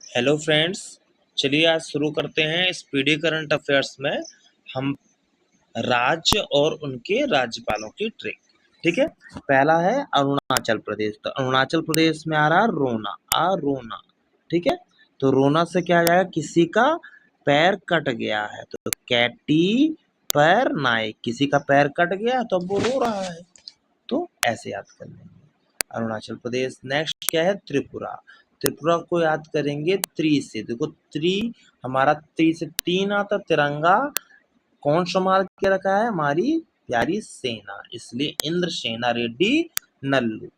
Hello friends, चलिए आज शुरू करते हैं स्पीडी करंट अफेयर्स में हम राज्य और उनके राज्यपालों की ट्रिक। ठीक है, पहला है अरुणाचल प्रदेश। तो अरुणाचल प्रदेश में आ रहा रोना, रोना। ठीक है, तो रोना से क्या आ जाएगा, किसी का पैर कट गया है तो कैटी पैर नाई, किसी का पैर कट गया तो अब वो रो रहा है। तो ऐसे याद कर लेंगे अरुणाचल प्रदेश। नेक्स्ट क्या है, त्रिपुरा। त्रिपुरा को याद करेंगे त्रि से। देखो त्रि, हमारा त्रि से तीन आता, तिरंगा कौन संभाल के रखा है, हमारी प्यारी सेना, इसलिए इंद्र सेना रेड्डी नल्लू।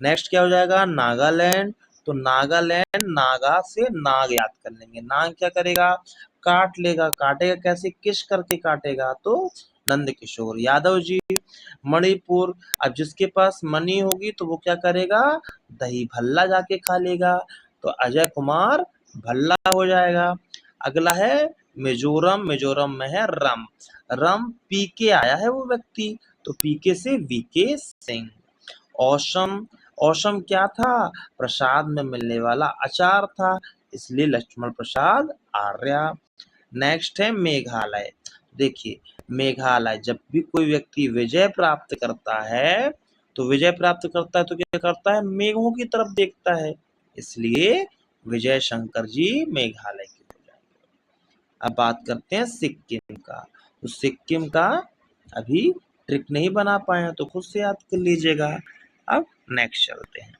नेक्स्ट क्या हो जाएगा, नागालैंड। तो नागालैंड, नागा से नाग याद कर लेंगे। नाग क्या करेगा, काट लेगा। काटेगा कैसे, किस करके काटेगा, तो नंद किशोर यादव जी। मणिपुर, अब जिसके पास मनी होगी तो वो क्या करेगा, दही भल्ला जाके खा लेगा, तो अजय कुमार भल्ला हो जाएगा। अगला है मिजोरम। मिजोरम में है रम। रम पी के आया है वो व्यक्ति, तो पीके से वीके सिंह। औसम, औसम क्या था, प्रसाद में मिलने वाला अचार था, इसलिए लक्ष्मण प्रसाद आर्य। नेक्स्ट है मेघालय। देखिए मेघालय, जब भी कोई व्यक्ति विजय प्राप्त करता है तो विजय प्राप्त करता है तो क्या करता है, मेघों की तरफ देखता है, इसलिए विजय शंकर जी मेघालय के हो जाएंगे। अब बात करते हैं सिक्किम का। तो सिक्किम का अभी ट्रिक नहीं बना पाए हैं तो खुद से याद कर लीजिएगा। अब नेक्स्ट चलते हैं।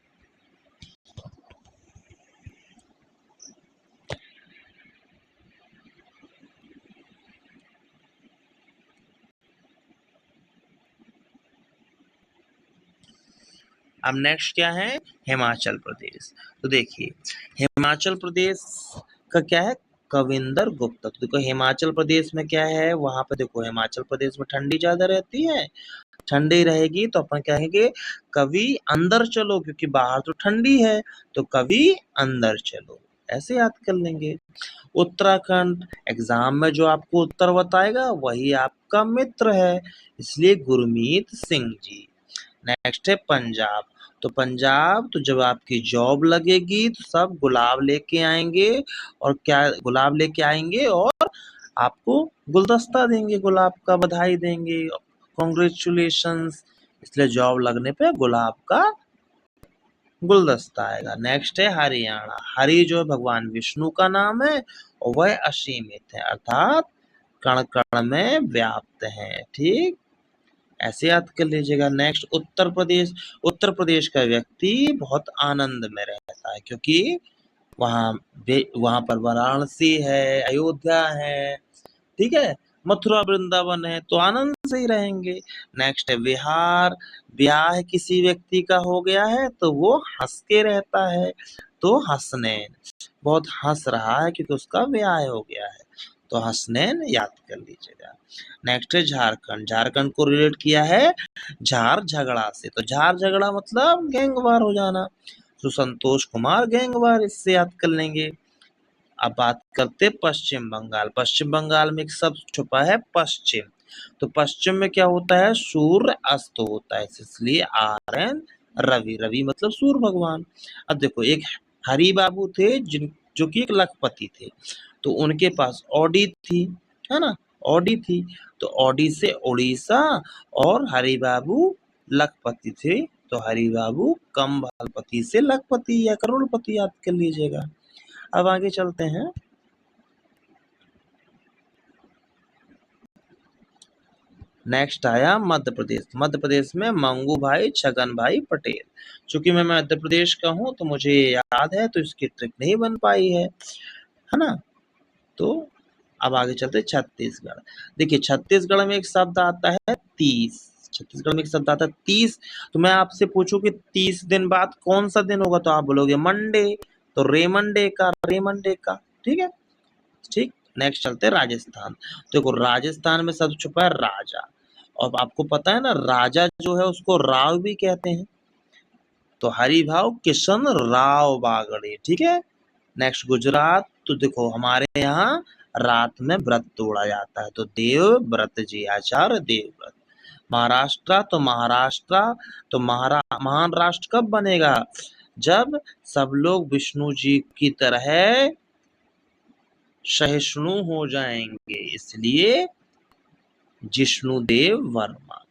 अब नेक्स्ट क्या है, हिमाचल प्रदेश। तो देखिए हिमाचल प्रदेश का क्या है, कविंदर गुप्ता। तो देखो हिमाचल प्रदेश में क्या है, वहां पे देखो हिमाचल प्रदेश में ठंडी ज्यादा रहती है, ठंडी रहेगी तो अपन कहेंगे कभी अंदर चलो, क्योंकि बाहर तो ठंडी है, तो कभी अंदर चलो, ऐसे याद कर लेंगे। उत्तराखंड, एग्जाम में जो आपको उत्तर बताएगा वही आपका मित्र है, इसलिए गुरमीत सिंह जी। नेक्स्ट है पंजाब। तो पंजाब, तो जब आपकी जॉब लगेगी तो सब गुलाब लेके आएंगे, और क्या गुलाब लेके आएंगे और आपको गुलदस्ता देंगे, गुलाब का बधाई देंगे, कॉन्ग्रेचुलेशंस, इसलिए जॉब लगने पे गुलाब का गुलदस्ता आएगा। नेक्स्ट है हरियाणा। हरि जो है भगवान विष्णु का नाम है और वह असीमित है, अर्थात कण कण में व्याप्त है। ठीक, ऐसे याद कर लीजिएगा। नेक्स्ट उत्तर प्रदेश। उत्तर प्रदेश का व्यक्ति बहुत आनंद में रहता है, क्योंकि वहाँ वहाँ पर वाराणसी है, अयोध्या है, ठीक है, मथुरा वृंदावन है, तो आनंद से ही रहेंगे। नेक्स्ट है बिहार। ब्याह किसी व्यक्ति का हो गया है तो वो हंस के रहता है, तो हसनैन, बहुत हंस रहा है क्योंकि उसका ब्याह हो गया है, तो हसनैन याद कर लीजिएगा। नेक्स्ट है झारखंड। झारखंड को रिलेट किया है झार झगड़ा से, तो झार झगड़ा मतलब गैंगवार हो जाना, तो संतोष कुमार गैंगवार, इससे याद कर लेंगे। अब बात करते पश्चिम बंगाल। पश्चिम बंगाल में एक शब्द छुपा है पश्चिम। तो पश्चिम में क्या होता है, सूर्य अस्त होता है, इसलिए आर एन रवि। रवि मतलब सूर्य भगवान। अब देखो एक हरि बाबू थे जिन, जो कि एक लखपति थे, तो उनके पास ऑडी थी, है ना, ऑडी थी, तो ऑडी से उड़ीसा, और हरि बाबू लखपति थे, तो हरि बाबू कंबलपति से लखपति या करोड़पति याद कर लीजिएगा। अब आगे चलते हैं। नेक्स्ट आया मध्य प्रदेश। मध्य प्रदेश में मंगू भाई छगन भाई पटेल। चूंकि मैं मध्य प्रदेश का हूं तो मुझे याद है, तो इसकी ट्रिक नहीं बन पाई है ना। तो अब आगे चलते छत्तीसगढ़। देखिए छत्तीसगढ़ में एक शब्द आता है 30। छत्तीसगढ़ में एक शब्द आता है 30। तो मैं आपसे पूछूं कि 30 दिन बाद कौन सा दिन होगा, तो आप बोलोगे मंडे, तो रेमंडे का, रेमंडे का। ठीक है, ठीक। नेक्स्ट चलते हैं राजस्थान। देखो राजस्थान में शब्द छुपा है राजा, और आपको पता है ना राजा जो है उसको राव भी कहते हैं, तो हरिभाव किशन राव बागड़े। ठीक है। नेक्स्ट गुजरात। तो देखो हमारे यहाँ रात में व्रत तोड़ा जाता है, तो देव व्रत जी, आचार्य देव व्रत। महाराष्ट्र। तो महाराष्ट्र, तो महान राष्ट्र कब बनेगा, जब सब लोग विष्णु जी की तरह सहिष्णु हो जाएंगे, इसलिए जिष्णुदेव वर्मा।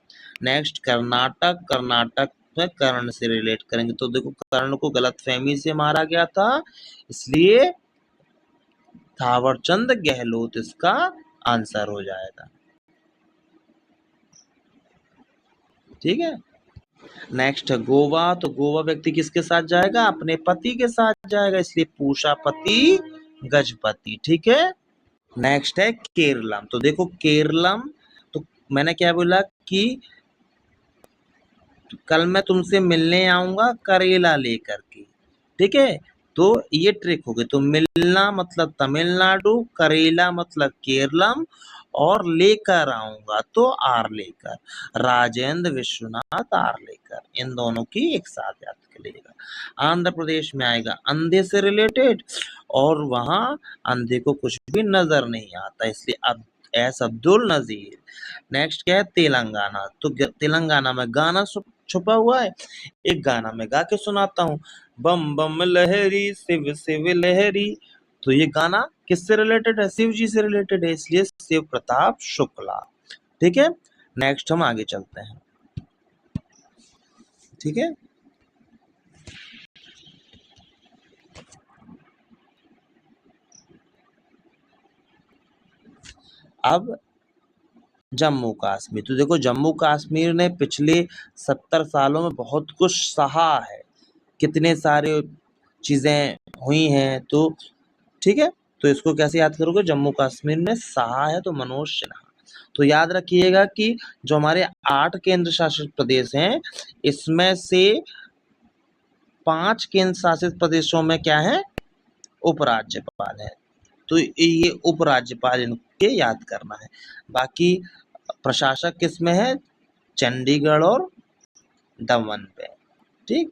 नेक्स्ट कर्नाटक, कर्नाटक में कर्ण से रिलेट करेंगे, तो देखो कर्ण को गलतफहमी से मारा गया था, इसलिए थावरचंद गहलोत इसका आंसर हो जाएगा। ठीक है। नेक्स्ट है गोवा, तो गोवा व्यक्ति किसके साथ जाएगा? अपने पति के साथ जाएगा, इसलिए पूषापति गजपति। ठीक है। नेक्स्ट है केरलम, तो देखो केरलम, तो मैंने क्या बोला कि कल मैं तुमसे मिलने आऊंगा करेला लेकर के। ठीक है, तो ये ट्रिक हो गई। तो मिलना मतलब तमिलनाडु, करेला मतलब केरलम, और लेकर आऊंगा तो आर लेकर, राजेंद्र विश्वनाथ आर लेकर, इन दोनों की एक साथ याद कर लीजिएगा। आंध्र प्रदेश में आएगा अंधे से रिलेटेड, और वहां अंधे को कुछ भी नजर नहीं आता, इसलिए एस अब्दुल नजीर। नेक्स्ट क्या है? तेलंगाना, तो तेलंगाना में गाना छुपा हुआ है, एक गाना मैं गा के सुनाता हूँ। बम बम लहरी शिव शिव लहरी, तो ये गाना किससे रिलेटेड है? शिव जी से रिलेटेड है, इसलिए शिव प्रताप शुक्ला। ठीक है। नेक्स्ट हम आगे चलते हैं। ठीक है। अब जम्मू कश्मीर, तो देखो जम्मू कश्मीर ने पिछले 70 सालों में बहुत कुछ सहा है, कितने सारे चीजें हुई हैं, तो ठीक है, तो इसको कैसे याद करोगे? जम्मू कश्मीर में सहा है तो मनोज सिन्हा। तो याद रखिएगा कि जो हमारे 8 केंद्र शासित प्रदेश हैं, इसमें से 5 केंद्र शासित प्रदेशों में क्या है? उपराज्यपाल है, तो ये उपराज्यपाल इनके याद करना है। बाकी प्रशासक किसमें है? चंडीगढ़ और दमन पे। ठीक,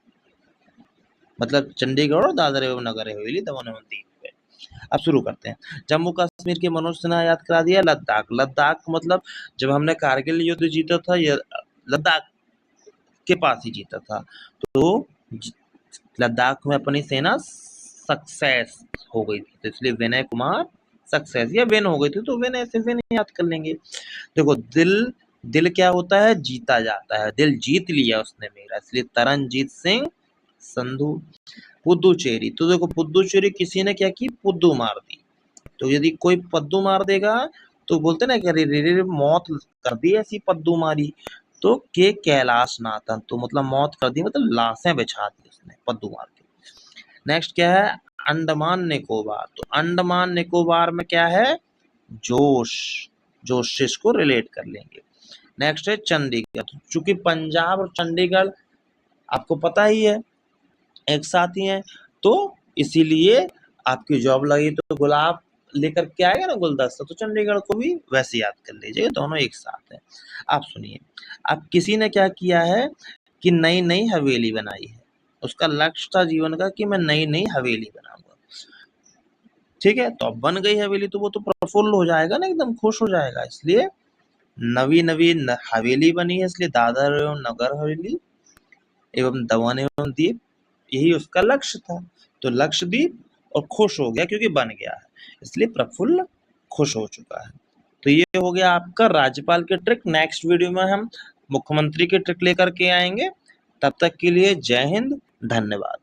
मतलब चंडीगढ़ और दादर एवं नगर हवेली, दमन एवं दीव पे। अब शुरू करते हैं। जम्मू कश्मीर के मनोज सिन्हा याद करा दिया। लद्दाख, लद्दाख मतलब जब हमने कारगिल युद्ध जीता था, ये लद्दाख के पास ही जीता था, तो लद्दाख में अपनी सेना सक्सेस हो गई थी, तो इसलिए विनय कुमार सक्सेस, या विन हो गई थी तो विनय से विन याद कर लेंगे। देखो दिल, दिल क्या होता है? जीता जाता है, दिल जीत लिया उसने मेरा, इसलिए तरनजीत सिंह संधू। पुदुचेरी, तो देखो पुदुचेरी किसी ने क्या की? पुद्दू मार दी, तो यदि कोई पद्दू मार देगा तो बोलते ना कि अरे रे रे मौत कर दी, ऐसी पद्दू मारी, तो के कैलाश नाथन, तो मतलब मौत कर दी, मतलब लाशें बिछा दी उसने पद्दू मार के। नेक्स्ट क्या है? अंडमान निकोबार, तो अंडमान निकोबार में क्या है? जोश, जोश से इसको रिलेट कर लेंगे। नेक्स्ट है चंडीगढ़, चूंकि पंजाब और चंडीगढ़ आपको पता ही है एक साथ ही हैं, तो इसीलिए आपकी जॉब लगी तो गुलाब लेकर के आएगा ना गुलदस्ता, तो चंडीगढ़ को भी वैसे याद कर लीजिए, दोनों एक साथ हैं। आप सुनिए, अब किसी ने क्या किया है कि नई नई हवेली बनाई है, उसका लक्ष्य था जीवन का कि मैं नई नई हवेली बनाऊंगा। ठीक है, तो अब बन गई हवेली तो वो तो प्रफुल्ल हो जाएगा ना, एकदम खुश हो जाएगा, इसलिए नवी नवी हवेली बनी है, इसलिए दादर एवं नगर हवेली एवं दमन एवं दीव, यही उसका लक्ष्य था, तो लक्षद्वीप, और खुश हो गया क्योंकि बन गया है, इसलिए प्रफुल्ल खुश हो चुका है। तो ये हो गया आपका राज्यपाल के ट्रिक। नेक्स्ट वीडियो में हम मुख्यमंत्री के ट्रिक लेकर के आएंगे। तब तक के लिए जय हिंद, धन्यवाद।